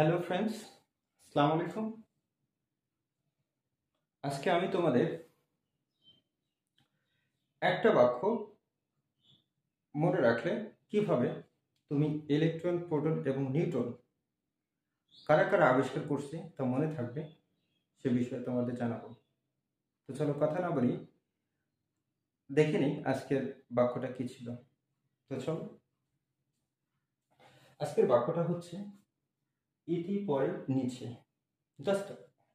Hello friends, আসসালামু আলাইকুম। আজকে আমি তোমাদের একটা বাক্য মনে রাখলে কিভাবে তুমি ইলেকট্রন, প্রোটন এবং নিউট্রন কারা কারা আবিষ্কার করছে তা মনে থাকবে, সে বিষয়ে তোমাদের জানাবো। তো চলো কথা না বলি, দেখে নিই আজকের বাক্যটা কি ছিল। তো চলো, আজকের বাক্যটা হচ্ছে ইতি পরে নিচে। জাস্ট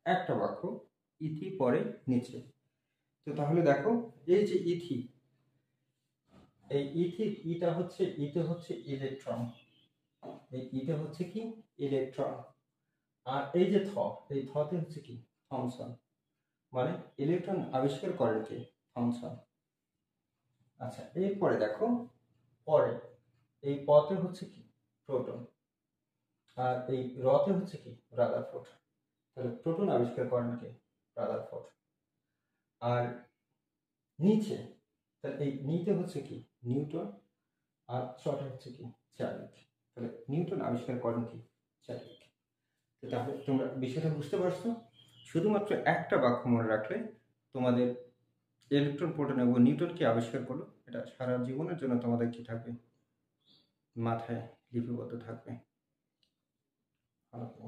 একটা বাক্য, ইতি পরে নিচে। তো তাহলে দেখো, এই যে ইথি, এই ইটা হচ্ছে ইলেকট্রন। এই ইটা হচ্ছে কি ইলেকট্রন। আর এই যে এই থতে হচ্ছে কি থমসন, মানে ইলেকট্রন আবিষ্কার করেন কে? থমসন। আচ্ছা, এরপরে দেখো, পরে এই পথে হচ্ছে কি প্রোটন, আর এই রথে হচ্ছে কি রাদারফোর্ড। তাহলে প্রোটন আবিষ্কার করেন কে? রাদারফোর্ড। আর নিচে, তাহলে এই নিচে হচ্ছে কি নিউটন, আর চটে হচ্ছে কি চার্লিক। তাহলে নিউটন আবিষ্কার করেন কি? চার্লিক। তাহলে তোমরা বিষয়টা বুঝতে পারছো। শুধুমাত্র একটা বাক্য মনে রাখলে তোমাদের ইলেকট্রন, প্রোটন এবং নিউটন কি আবিষ্কার করলো এটা সারা জীবনের জন্য তোমাদের কি থাকবে, মাথায় লিপিবদ্ধ থাকবে। ভালো।